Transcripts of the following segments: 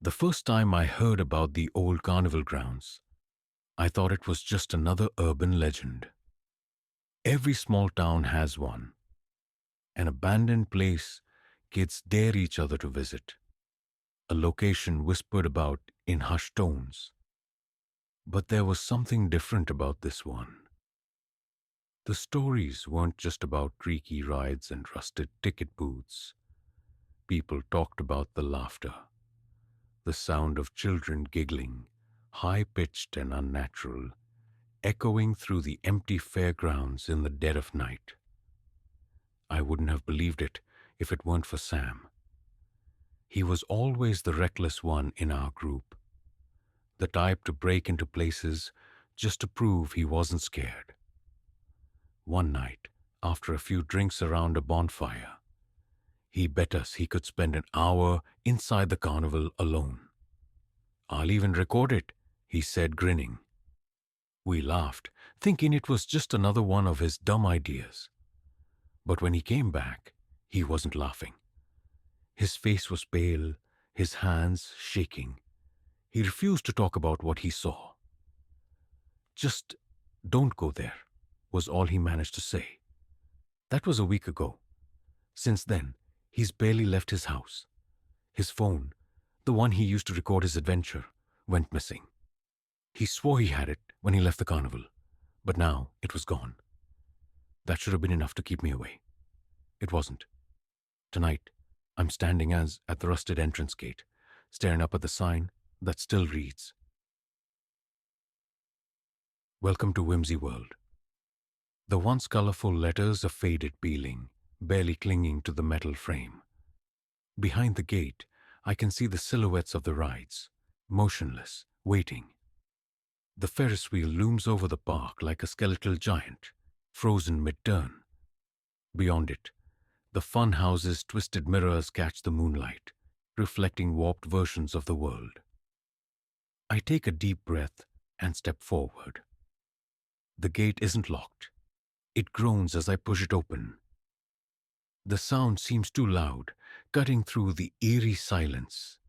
The first time I heard about the old carnival grounds, I thought it was just another urban legend. Every small town has one, an abandoned place kids dare each other to visit, a location whispered about in hushed tones. But there was something different about this one. The stories weren't just about creaky rides and rusted ticket booths. People talked about the laughter, the sound of children giggling, high-pitched and unnatural, echoing through the empty fairgrounds in the dead of night. I wouldn't have believed it if it weren't for Sam. He was always the reckless one in our group, the type to break into places just to prove he wasn't scared. One night, after a few drinks around a bonfire, he bet us he could spend an hour inside the carnival alone. "I'll even record it," he said, grinning. We laughed, thinking it was just another one of his dumb ideas. But when he came back, he wasn't laughing. His face was pale, his hands shaking. He refused to talk about what he saw. "Just don't go there," was all he managed to say. That was a week ago. Since then, he's barely left his house. His phone, the one he used to record his adventure, went missing. He swore he had it when he left the carnival, but now it was gone. That should have been enough to keep me away. It wasn't. Tonight, I'm standing at the rusted entrance gate, staring up at the sign that still reads, "Welcome to Whimsy World." The once colorful letters are faded peeling, barely clinging to the metal frame. Behind the gate, I can see the silhouettes of the rides, motionless, waiting. The Ferris wheel looms over the park like a skeletal giant, frozen mid-turn. Beyond it, the funhouse's twisted mirrors catch the moonlight, reflecting warped versions of the world. I take a deep breath and step forward. The gate isn't locked. It groans as I push it open. The sound seems too loud, cutting through the eerie silence.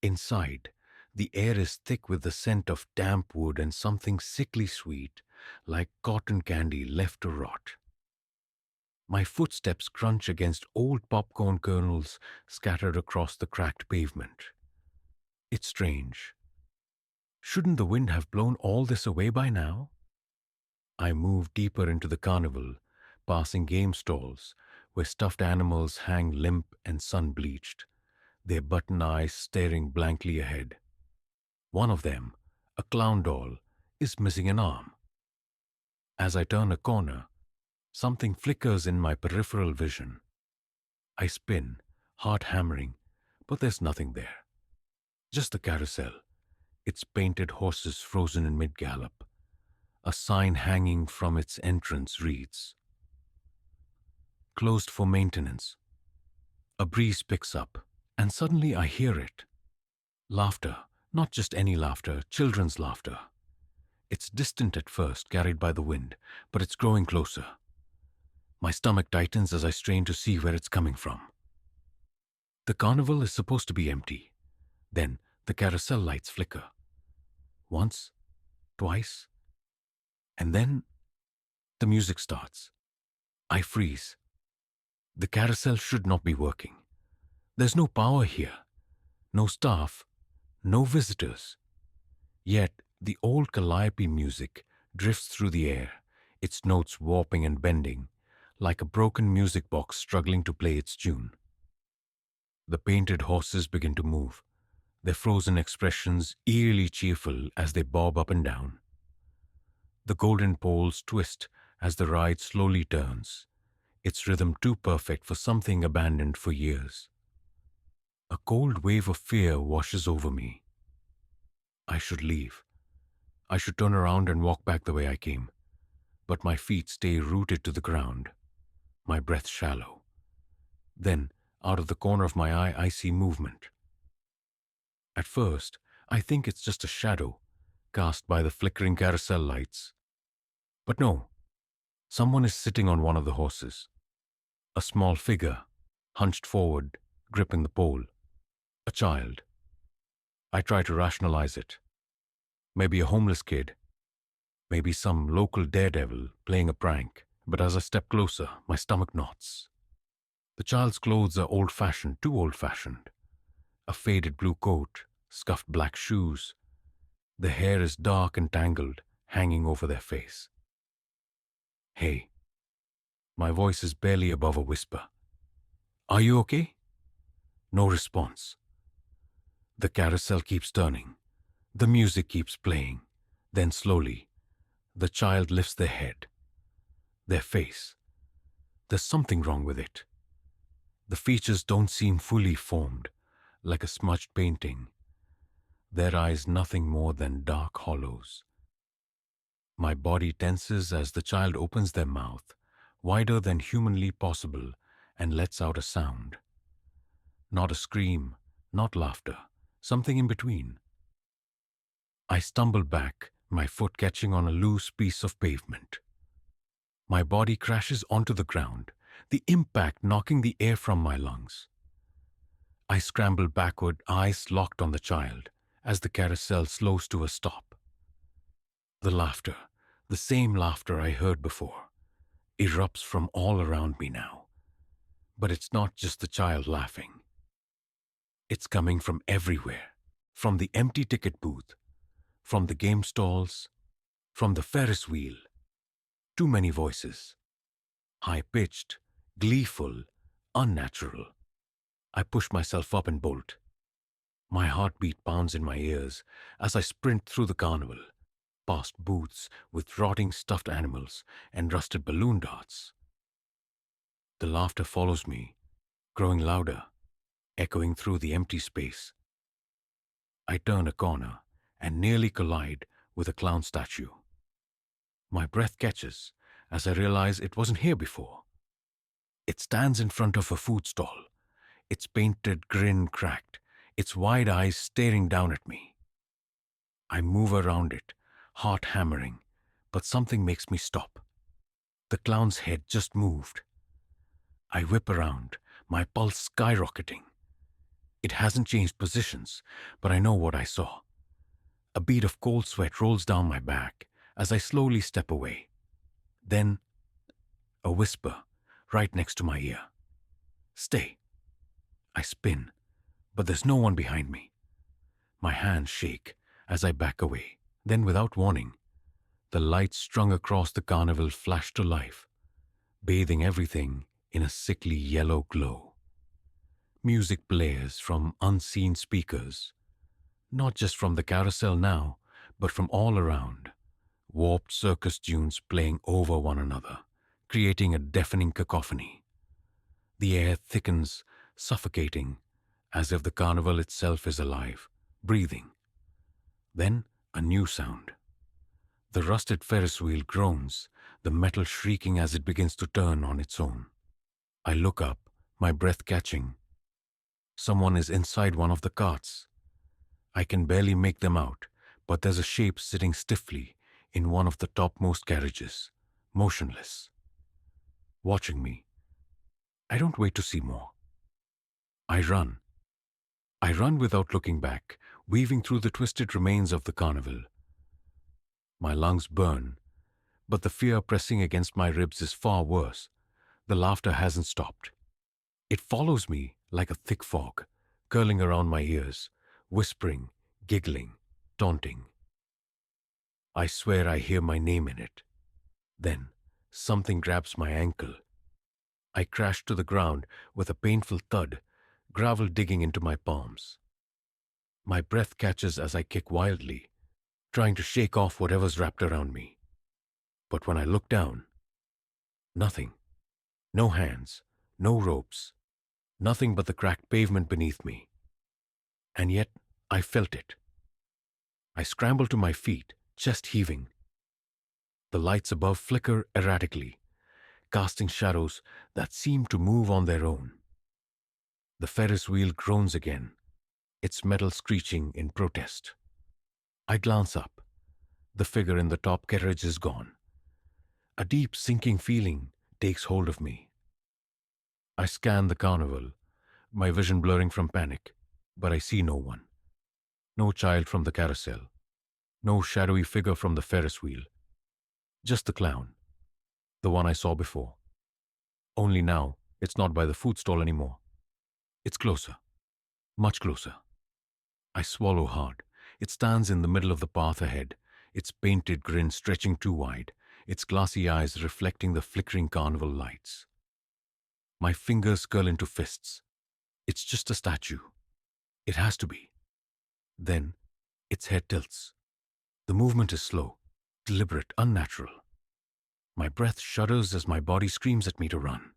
Inside, the air is thick with the scent of damp wood and something sickly sweet, like cotton candy left to rot. My footsteps crunch against old popcorn kernels scattered across the cracked pavement. It's strange. Shouldn't the wind have blown all this away by now? I move deeper into the carnival, passing game stalls where stuffed animals hang limp and sun-bleached, their button eyes staring blankly ahead. One of them, a clown doll, is missing an arm. As I turn a corner, something flickers in my peripheral vision. I spin, heart hammering, but there's nothing there. Just the carousel, its painted horses frozen in mid-gallop. A sign hanging from its entrance reads, "Closed for maintenance." A breeze picks up, and suddenly I hear it. Laughter, not just any laughter, children's laughter. It's distant at first, carried by the wind, but it's growing closer. My stomach tightens as I strain to see where it's coming from. The carnival is supposed to be empty. Then the carousel lights flicker. Once, twice, and then the music starts. I freeze. The carousel should not be working. There's no power here, no staff, no visitors. Yet the old calliope music drifts through the air, its notes warping and bending, like a broken music box struggling to play its tune. The painted horses begin to move, their frozen expressions eerily cheerful as they bob up and down. The golden poles twist as the ride slowly turns, its rhythm too perfect for something abandoned for years. A cold wave of fear washes over me. I should leave. I should turn around and walk back the way I came, but my feet stay rooted to the ground, my breath shallow. Then, out of the corner of my eye, I see movement. At first, I think it's just a shadow cast by the flickering carousel lights. But no, someone is sitting on one of the horses. A small figure, hunched forward, gripping the pole. A child. I try to rationalize it. Maybe a homeless kid, maybe some local daredevil playing a prank. But as I step closer, my stomach knots. The child's clothes are old-fashioned, too old-fashioned. A faded blue coat, scuffed black shoes. The hair is dark and tangled, hanging over their face. Hey, my voice is barely above a whisper. Are you okay? No response. The carousel keeps turning. The music keeps playing. Then slowly, the child lifts their head, their face. There's something wrong with it. The features don't seem fully formed, like a smudged painting. Their eyes nothing more than dark hollows. My body tenses as the child opens their mouth, wider than humanly possible, and lets out a sound. Not a scream, not laughter, something in between. I stumble back, my foot catching on a loose piece of pavement. My body crashes onto the ground, the impact knocking the air from my lungs. I scramble backward, eyes locked on the child, as the carousel slows to a stop. The laughter, the same laughter I heard before, erupts from all around me now. But it's not just the child laughing. It's coming from everywhere, from the empty ticket booth, from the game stalls, from the Ferris wheel. Too many voices. High-pitched, gleeful, unnatural. I push myself up and bolt. My heartbeat pounds in my ears as I sprint through the carnival, past booths with rotting stuffed animals and rusted balloon darts. The laughter follows me, growing louder, echoing through the empty space. I turn a corner and nearly collide with a clown statue. My breath catches as I realize it wasn't here before. It stands in front of a food stall, its painted grin cracked, its wide eyes staring down at me. I move around it, heart hammering, but something makes me stop. The clown's head just moved. I whip around, my pulse skyrocketing. It hasn't changed positions, but I know what I saw. A bead of cold sweat rolls down my back as I slowly step away. Then, a whisper right next to my ear. Stay. I spin, but there's no one behind me. My hands shake as I back away. Then, without warning, the lights strung across the carnival flash to life, bathing everything in a sickly yellow glow. Music blares from unseen speakers, not just from the carousel now, but from all around. Warped circus tunes playing over one another, creating a deafening cacophony. The air thickens, suffocating, as if the carnival itself is alive, breathing. Then a new sound. The rusted Ferris wheel groans, the metal shrieking as it begins to turn on its own. I look up, my breath catching. Someone is inside one of the carts. I can barely make them out, but there's a shape sitting stiffly in one of the topmost carriages, motionless, watching me. I don't wait to see more. I run. I run without looking back, weaving through the twisted remains of the carnival. My lungs burn, but the fear pressing against my ribs is far worse. The laughter hasn't stopped. It follows me like a thick fog, curling around my ears, whispering, giggling, taunting. I swear I hear my name in it. Then, something grabs my ankle. I crash to the ground with a painful thud, gravel digging into my palms. My breath catches as I kick wildly, trying to shake off whatever's wrapped around me. But when I look down, nothing. No hands, no ropes, nothing but the cracked pavement beneath me. And yet, I felt it. I scramble to my feet, chest heaving. The lights above flicker erratically, casting shadows that seem to move on their own. The Ferris wheel groans again, its metal screeching in protest. I glance up. The figure in the top carriage is gone. A deep sinking feeling takes hold of me. I scan the carnival, my vision blurring from panic, but I see no one. No child from the carousel. No shadowy figure from the Ferris wheel. Just the clown, the one I saw before. Only now, it's not by the food stall anymore. It's closer. Much closer. I swallow hard. It stands in the middle of the path ahead, its painted grin stretching too wide, its glassy eyes reflecting the flickering carnival lights. My fingers curl into fists. It's just a statue. It has to be. Then, its head tilts. The movement is slow, deliberate, unnatural. My breath shudders as my body screams at me to run.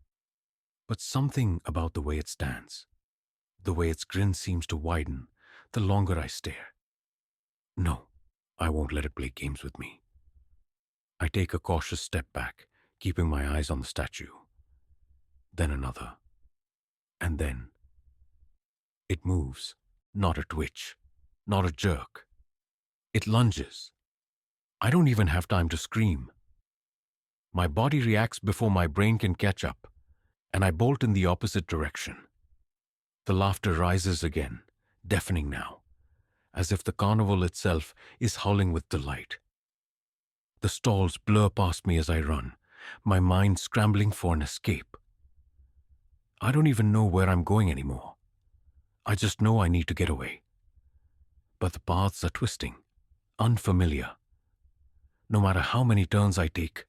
But something about the way it stands, the way its grin seems to widen, the longer I stare. No, I won't let it play games with me. I take a cautious step back, keeping my eyes on the statue. Then another. And then it moves, not a twitch, not a jerk. It lunges. I don't even have time to scream. My body reacts before my brain can catch up, and I bolt in the opposite direction. The laughter rises again, deafening now, as if the carnival itself is howling with delight. The stalls blur past me as I run, my mind scrambling for an escape. I don't even know where I'm going anymore. I just know I need to get away. But the paths are twisting, unfamiliar. No matter how many turns I take,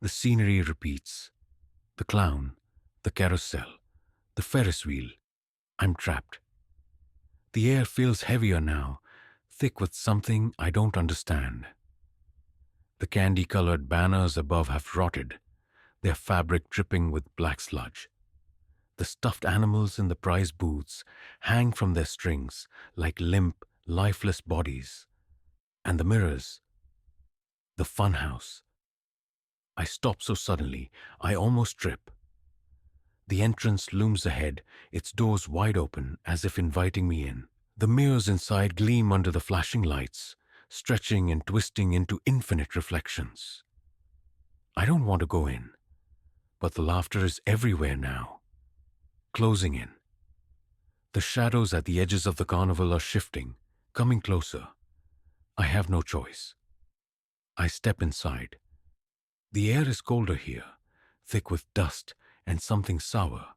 the scenery repeats. The clown, the carousel, the Ferris wheel. I'm trapped. The air feels heavier now, thick with something I don't understand. The candy-colored banners above have rotted, their fabric dripping with black sludge. The stuffed animals in the prize booths hang from their strings like limp, lifeless bodies. And the mirrors. The funhouse. I stop so suddenly, I almost trip. The entrance looms ahead, its doors wide open as if inviting me in. The mirrors inside gleam under the flashing lights, stretching and twisting into infinite reflections. I don't want to go in, but the laughter is everywhere now, closing in. The shadows at the edges of the carnival are shifting, coming closer. I have no choice. I step inside. The air is colder here, thick with dust and something sour.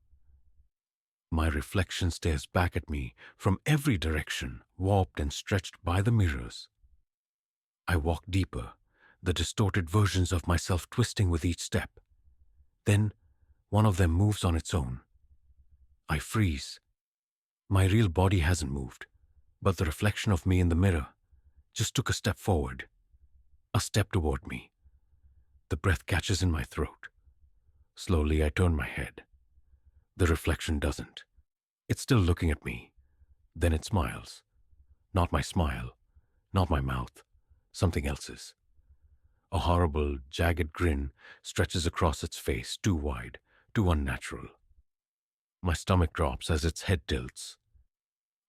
My reflection stares back at me from every direction, warped and stretched by the mirrors. I walk deeper, the distorted versions of myself twisting with each step. Then, one of them moves on its own. I freeze. My real body hasn't moved, but the reflection of me in the mirror just took a step forward, a step toward me. The breath catches in my throat. Slowly, I turn my head. The reflection doesn't. It's still looking at me. Then it smiles. Not my smile, not my mouth, something else's. A horrible, jagged grin stretches across its face, too wide, too unnatural. My stomach drops as its head tilts,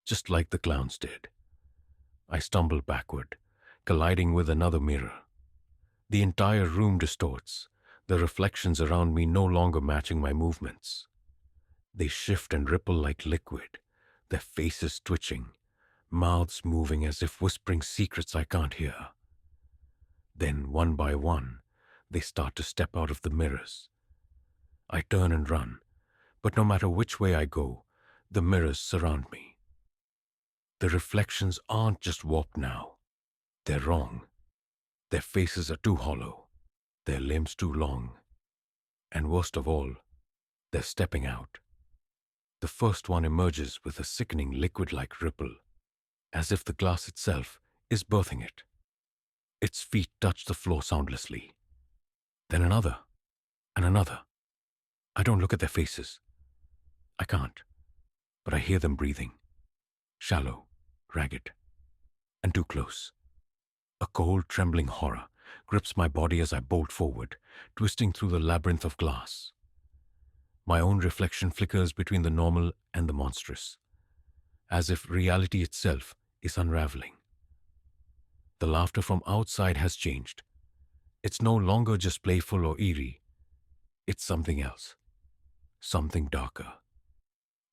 just like the clown's did. I stumble backward, colliding with another mirror. The entire room distorts, the reflections around me no longer matching my movements. They shift and ripple like liquid, their faces twitching, mouths moving as if whispering secrets I can't hear. Then, one by one, they start to step out of the mirrors. I turn and run, but no matter which way I go, the mirrors surround me. The reflections aren't just warped now. They're wrong. Their faces are too hollow, their limbs too long. And worst of all, they're stepping out. The first one emerges with a sickening liquid-like ripple, as if the glass itself is birthing it. Its feet touch the floor soundlessly. Then another, and another. I don't look at their faces. I can't, but I hear them breathing. Shallow, ragged, and too close. A cold, trembling horror grips my body as I bolt forward, twisting through the labyrinth of glass. My own reflection flickers between the normal and the monstrous, as if reality itself is unraveling. The laughter from outside has changed. It's no longer just playful or eerie. It's something else. Something darker.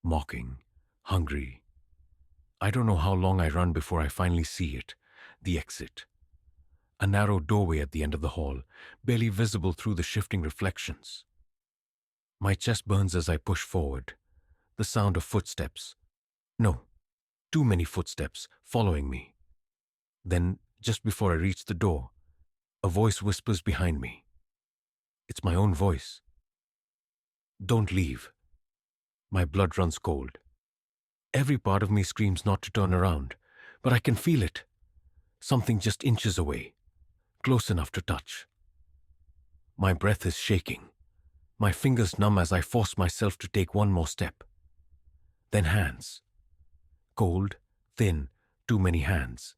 Mocking. Hungry. I don't know how long I run before I finally see it. The exit. A narrow doorway at the end of the hall, barely visible through the shifting reflections. My chest burns as I push forward. The sound of footsteps. No, too many footsteps following me. Then, just before I reach the door, a voice whispers behind me. It's my own voice. Don't leave. My blood runs cold. Every part of me screams not to turn around, but I can feel it. Something just inches away, close enough to touch. My breath is shaking. My fingers numb as I force myself to take one more step. Then hands. Cold, thin, too many hands.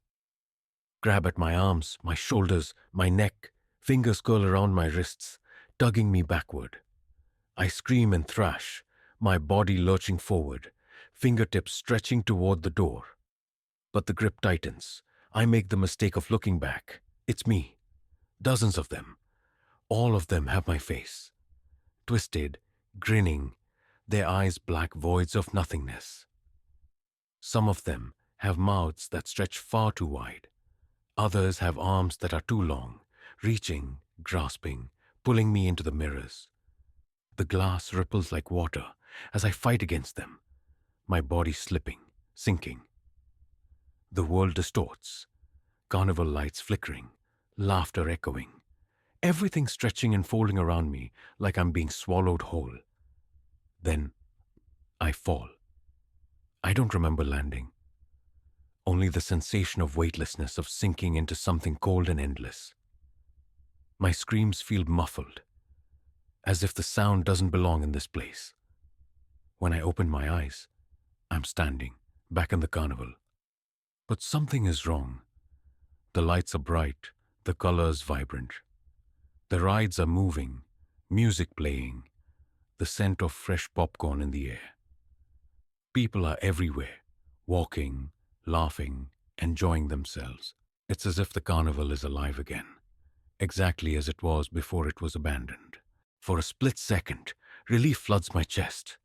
Grab at my arms, my shoulders, my neck, fingers curl around my wrists, tugging me backward. I scream and thrash, my body lurching forward, fingertips stretching toward the door. But the grip tightens. I make the mistake of looking back. It's me. Dozens of them. All of them have my face. Twisted, grinning, their eyes black voids of nothingness. Some of them have mouths that stretch far too wide. Others have arms that are too long, reaching, grasping, pulling me into the mirrors. The glass ripples like water as I fight against them, my body slipping, sinking. The world distorts, carnival lights flickering, laughter echoing, everything stretching and folding around me like I'm being swallowed whole. Then I fall. I don't remember landing. Only the sensation of weightlessness, of sinking into something cold and endless. My screams feel muffled, as if the sound doesn't belong in this place. When I open my eyes, I'm standing, back in the carnival. But something is wrong. The lights are bright, the colors vibrant. The rides are moving, music playing, the scent of fresh popcorn in the air. People are everywhere, walking, laughing, enjoying themselves. It's as if the carnival is alive again, exactly as it was before it was abandoned. For a split second, relief floods my chest.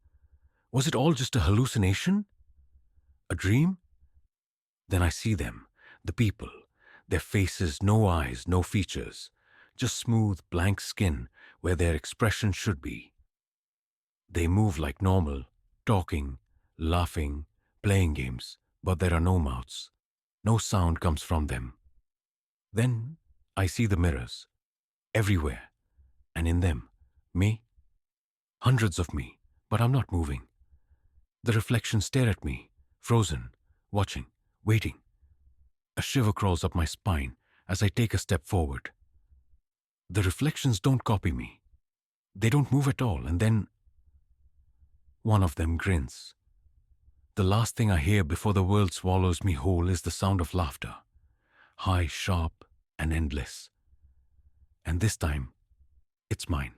Was it all just a hallucination? A dream? Then I see them, the people, their faces, no eyes, no features, just smooth, blank skin where their expression should be. They move like normal, talking, laughing, playing games, but there are no mouths. No sound comes from them. Then I see the mirrors, everywhere, and in them, me. Hundreds of me, but I'm not moving. The reflections stare at me, frozen, watching, waiting. A shiver crawls up my spine as I take a step forward. The reflections don't copy me. They don't move at all, and then one of them grins. The last thing I hear before the world swallows me whole is the sound of laughter, high, sharp, and endless. And this time, it's mine.